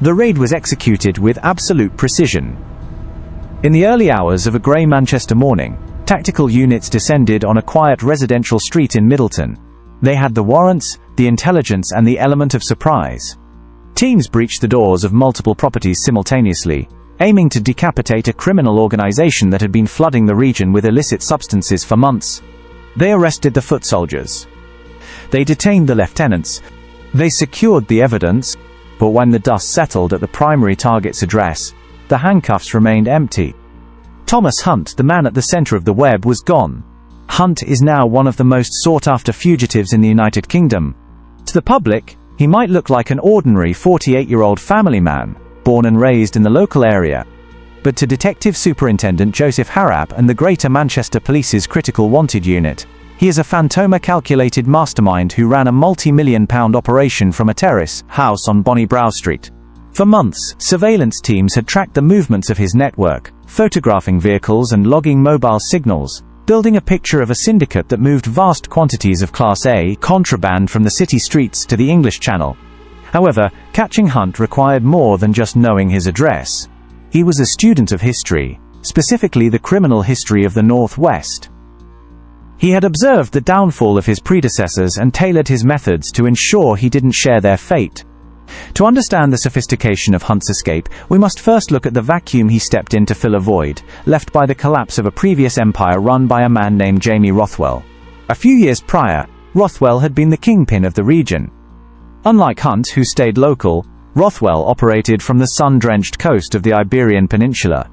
The raid was executed with absolute precision. In the early hours of a grey Manchester morning, tactical units descended on a quiet residential street in Middleton. They had the warrants, the intelligence, and the element of surprise. Teams breached the doors of multiple properties simultaneously, aiming to decapitate a criminal organization that had been flooding the region with illicit substances for months. They arrested the foot soldiers. They detained the lieutenants. They secured the evidence, but when the dust settled at the primary target's address, the handcuffs remained empty. Thomas Hunt, the man at the center of the web, was gone. Hunt is now one of the most sought-after fugitives in the United Kingdom. To the public, he might look like an ordinary 48-year-old family man, born and raised in the local area. But to Detective Superintendent Joseph Harrap and the Greater Manchester Police's Critical Wanted Unit, he is a Phantoma-calculated mastermind who ran a multi-million-pound operation from a terrace house on Bonnie Brow Street. For months, surveillance teams had tracked the movements of his network, photographing vehicles and logging mobile signals, building a picture of a syndicate that moved vast quantities of Class A contraband from the city streets to the English Channel. However, catching Hunt required more than just knowing his address. He was a student of history, specifically the criminal history of the Northwest. He had observed the downfall of his predecessors and tailored his methods to ensure he didn't share their fate. To understand the sophistication of Hunt's escape, we must first look at the vacuum he stepped in to fill a void, left by the collapse of a previous empire run by a man named Jaime Rothwell. A few years prior, Rothwell had been the kingpin of the region. Unlike Hunt, who stayed local, Rothwell operated from the sun-drenched coast of the Iberian Peninsula.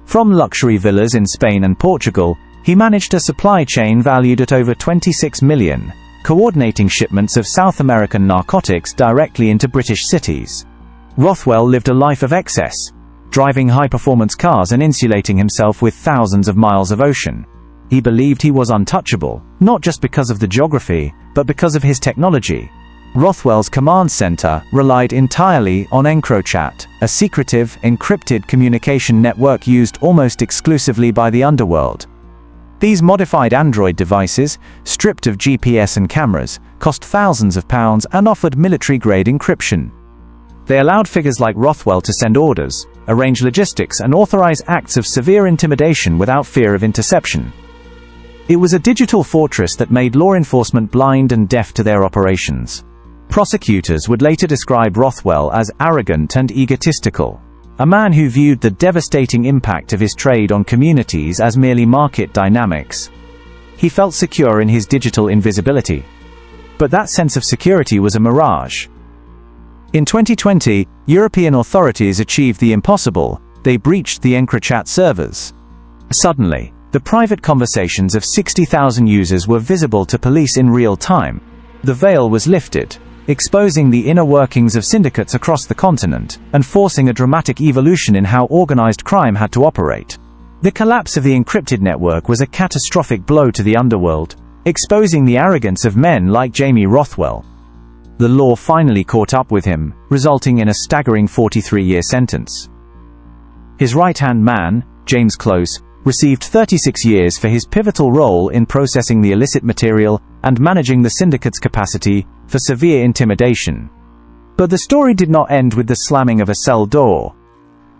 From luxury villas in Spain and Portugal, he managed a supply chain valued at over 26 million, coordinating shipments of South American narcotics directly into British cities. Rothwell lived a life of excess, driving high-performance cars and insulating himself with thousands of miles of ocean. He believed he was untouchable, not just because of the geography, but because of his technology. Rothwell's command center relied entirely on EncroChat, a secretive, encrypted communication network used almost exclusively by the underworld. These modified Android devices, stripped of GPS and cameras, cost thousands of pounds and offered military-grade encryption. They allowed figures like Rothwell to send orders, arrange logistics, and authorize acts of severe intimidation without fear of interception. It was a digital fortress that made law enforcement blind and deaf to their operations. Prosecutors would later describe Rothwell as arrogant and egotistical, a man who viewed the devastating impact of his trade on communities as merely market dynamics. He felt secure in his digital invisibility. But that sense of security was a mirage. In 2020, European authorities achieved the impossible. They breached the EncroChat servers. Suddenly, the private conversations of 60,000 users were visible to police in real time. The veil was lifted, exposing the inner workings of syndicates across the continent, and forcing a dramatic evolution in how organized crime had to operate. The collapse of the encrypted network was a catastrophic blow to the underworld, exposing the arrogance of men like Jaime Rothwell. The law finally caught up with him, resulting in a staggering 43-year sentence. His right-hand man, James Close, received 36 years for his pivotal role in processing the illicit material and managing the syndicate's capacity for severe intimidation. But the story did not end with the slamming of a cell door.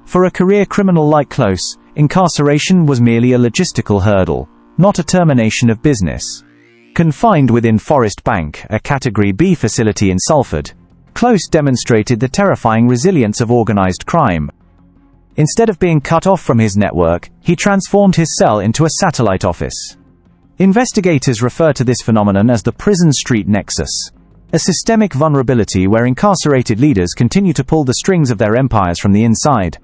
For a career criminal like Close, incarceration was merely a logistical hurdle, not a termination of business. Confined within Forest Bank, a Category B facility in Salford, Close demonstrated the terrifying resilience of organized crime. Instead of being cut off from his network, he transformed his cell into a satellite office. Investigators refer to this phenomenon as the prison street nexus, a systemic vulnerability where incarcerated leaders continue to pull the strings of their empires from the inside.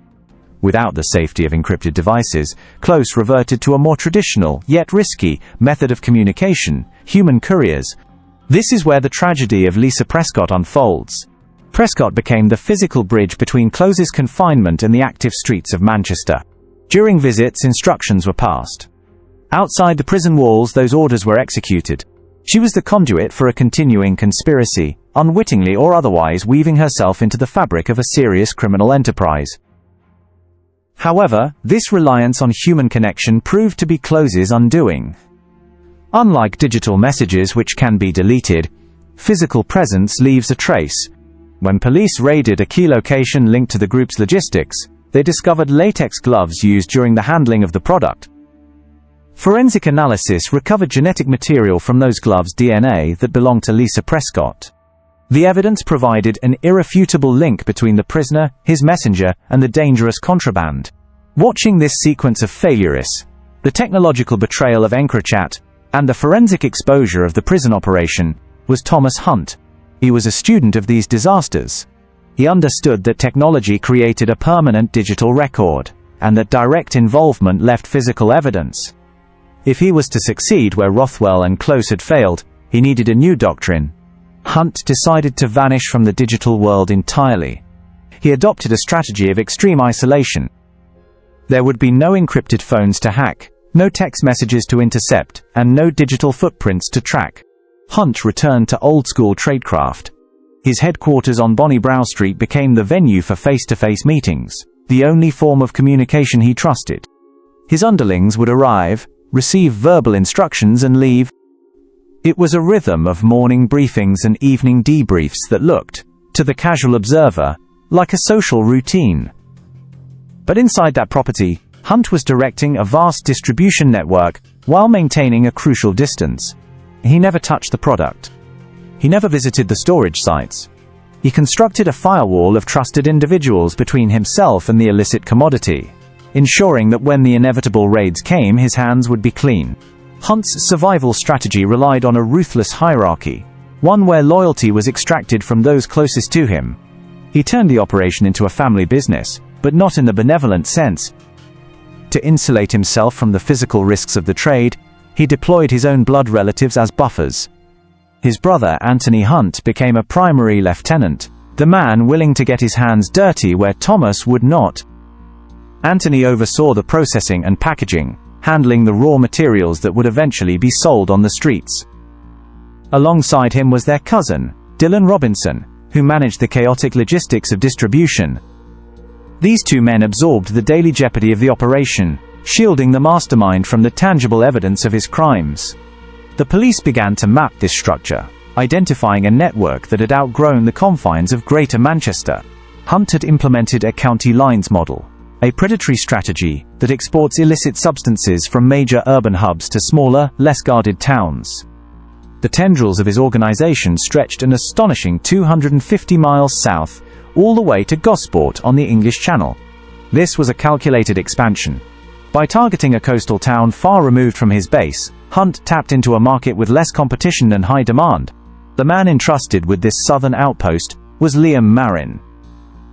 Without the safety of encrypted devices, Close reverted to a more traditional, yet risky, method of communication: human couriers. This is where the tragedy of Lisa Prescott unfolds. Prescott became the physical bridge between Close's confinement and the active streets of Manchester. During visits, instructions were passed. Outside the prison walls, those orders were executed. She was the conduit for a continuing conspiracy, unwittingly or otherwise weaving herself into the fabric of a serious criminal enterprise. However, this reliance on human connection proved to be Close's undoing. Unlike digital messages which can be deleted, physical presence leaves a trace. When police raided a key location linked to the group's logistics, they discovered latex gloves used during the handling of the product. Forensic analysis recovered genetic material from those gloves' DNA that belonged to Lisa Prescott. The evidence provided an irrefutable link between the prisoner, his messenger, and the dangerous contraband. Watching this sequence of failures, the technological betrayal of EncroChat, and the forensic exposure of the prison operation, was Thomas Hunt. He was a student of these disasters. He understood that technology created a permanent digital record, and that direct involvement left physical evidence. If he was to succeed where Rothwell and Close had failed, he needed a new doctrine. Hunt decided to vanish from the digital world entirely. He adopted a strategy of extreme isolation. There would be no encrypted phones to hack, no text messages to intercept, and no digital footprints to track. Hunt returned to old-school tradecraft. His headquarters on Bonnie Brow Street became the venue for face-to-face meetings, the only form of communication he trusted. His underlings would arrive, receive verbal instructions and leave. It was a rhythm of morning briefings and evening debriefs that looked, to the casual observer, like a social routine. But inside that property, Hunt was directing a vast distribution network while maintaining a crucial distance. He never touched the product. He never visited the storage sites. He constructed a firewall of trusted individuals between himself and the illicit commodity, ensuring that when the inevitable raids came, his hands would be clean. Hunt's survival strategy relied on a ruthless hierarchy, one where loyalty was extracted from those closest to him. He turned the operation into a family business, but not in the benevolent sense. To insulate himself from the physical risks of the trade, he deployed his own blood relatives as buffers. His brother Anthony Hunt became a primary lieutenant, the man willing to get his hands dirty where Thomas would not. Anthony oversaw the processing and packaging, handling the raw materials that would eventually be sold on the streets. Alongside him was their cousin, Dylan Robinson, who managed the chaotic logistics of distribution. These two men absorbed the daily jeopardy of the operation, shielding the mastermind from the tangible evidence of his crimes. The police began to map this structure, identifying a network that had outgrown the confines of Greater Manchester. Hunt had implemented a county lines model, a predatory strategy that exports illicit substances from major urban hubs to smaller, less guarded towns. The tendrils of his organization stretched an astonishing 250 miles south, all the way to Gosport on the English Channel. This was a calculated expansion. By targeting a coastal town far removed from his base, Hunt tapped into a market with less competition and high demand. The man entrusted with this southern outpost was Liam Marin.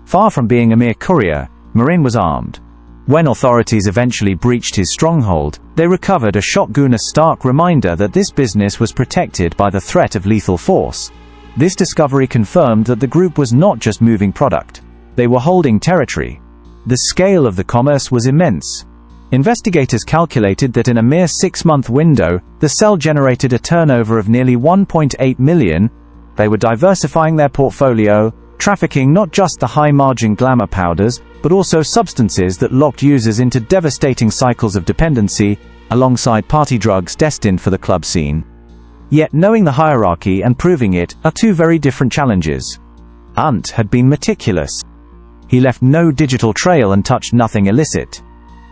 Far from being a mere courier, Marin was armed. When authorities eventually breached his stronghold, they recovered a shotgun, a stark reminder that this business was protected by the threat of lethal force. This discovery confirmed that the group was not just moving product. They were holding territory. The scale of the commerce was immense. Investigators calculated that in a mere 6-month window, the cell generated a turnover of nearly 1.8 million. They were diversifying their portfolio, trafficking not just the high-margin glamour powders, but also substances that locked users into devastating cycles of dependency, alongside party drugs destined for the club scene. Yet knowing the hierarchy and proving it are two very different challenges. Hunt had been meticulous. He left no digital trail and touched nothing illicit.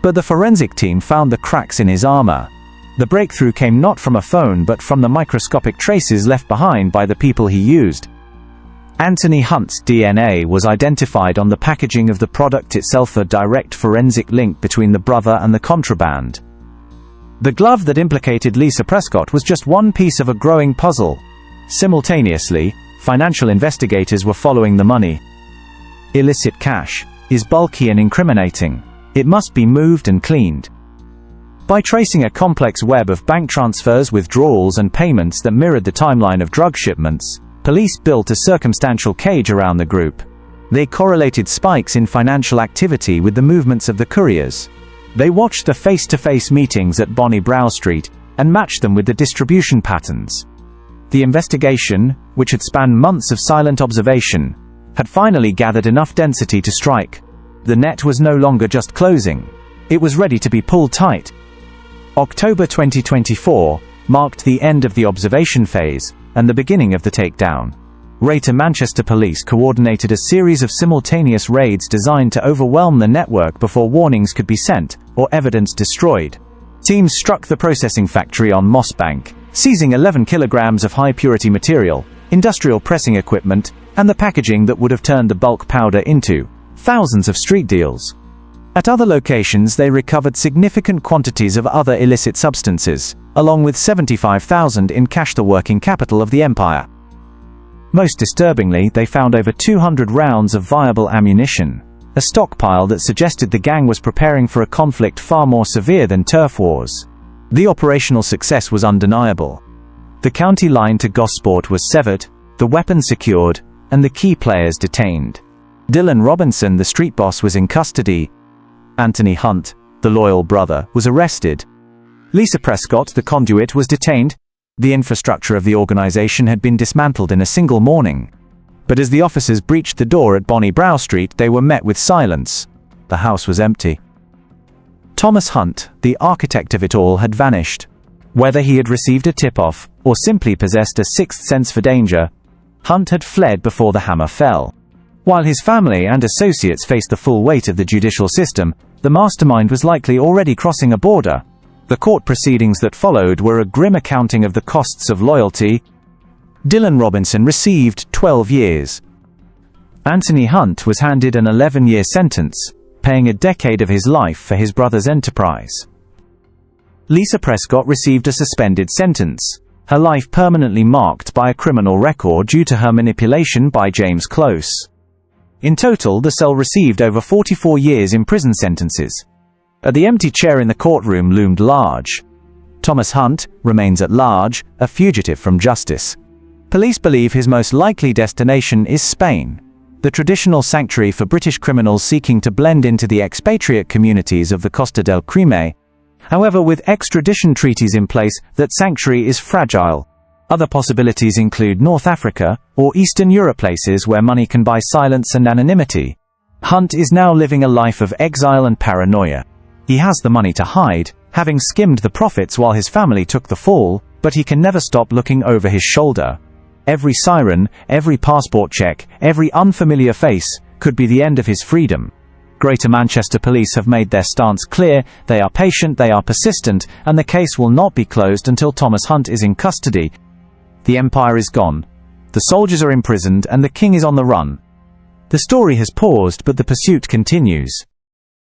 But the forensic team found the cracks in his armor. The breakthrough came not from a phone but from the microscopic traces left behind by the people he used. Anthony Hunt's DNA was identified on the packaging of the product itself, a direct forensic link between the brother and the contraband. The glove that implicated Lisa Prescott was just one piece of a growing puzzle. Simultaneously, financial investigators were following the money. Illicit cash is bulky and incriminating. It must be moved and cleaned. By tracing a complex web of bank transfers, withdrawals and payments that mirrored the timeline of drug shipments, police built a circumstantial cage around the group. They correlated spikes in financial activity with the movements of the couriers. They watched the face-to-face meetings at Bonnie Brow Street and matched them with the distribution patterns. The investigation, which had spanned months of silent observation, had finally gathered enough density to strike. The net was no longer just closing. It was ready to be pulled tight. October 2024 marked the end of the observation phase and the beginning of the takedown. Greater Manchester Police coordinated a series of simultaneous raids designed to overwhelm the network before warnings could be sent, or evidence destroyed. Teams struck the processing factory on Moss Bank, seizing 11 kilograms of high-purity material, industrial pressing equipment, and the packaging that would have turned the bulk powder into thousands of street deals. At other locations they recovered significant quantities of other illicit substances, along with $75,000 in cash, the working capital of the empire. Most disturbingly, they found over 200 rounds of viable ammunition, a stockpile that suggested the gang was preparing for a conflict far more severe than turf wars. The operational success was undeniable. The county line to Gosport was severed, the weapons secured, and the key players detained. Dylan Robinson, the street boss, was in custody. Anthony Hunt, the loyal brother, was arrested. Lisa Prescott, the conduit, was detained. The infrastructure of the organization had been dismantled in a single morning. But as the officers breached the door at Bonnie Brow Street, they were met with silence. The house was empty. Thomas Hunt, the architect of it all, had vanished. Whether he had received a tip-off, or simply possessed a sixth sense for danger, Hunt had fled before the hammer fell. While his family and associates faced the full weight of the judicial system, the mastermind was likely already crossing a border. The court proceedings that followed were a grim accounting of the costs of loyalty. Dylan Robinson received 12 years. Anthony Hunt was handed an 11-year sentence, paying a decade of his life for his brother's enterprise. Lisa Prescott received a suspended sentence, her life permanently marked by a criminal record due to her manipulation by James Close. In total, the cell received over 44 years in prison sentences. The empty chair in the courtroom loomed large. Thomas Hunt remains at large, a fugitive from justice. Police believe his most likely destination is Spain, the traditional sanctuary for British criminals seeking to blend into the expatriate communities of the Costa del Crime. However, with extradition treaties in place, that sanctuary is fragile. Other possibilities include North Africa or Eastern Europe, places where money can buy silence and anonymity. Hunt is now living a life of exile and paranoia. He has the money to hide, having skimmed the profits while his family took the fall, but he can never stop looking over his shoulder. Every siren, every passport check, every unfamiliar face could be the end of his freedom. Greater Manchester Police have made their stance clear. They are patient, they are persistent, and the case will not be closed until Thomas Hunt is in custody. The empire is gone. The soldiers are imprisoned and the king is on the run. The story has paused, but the pursuit continues.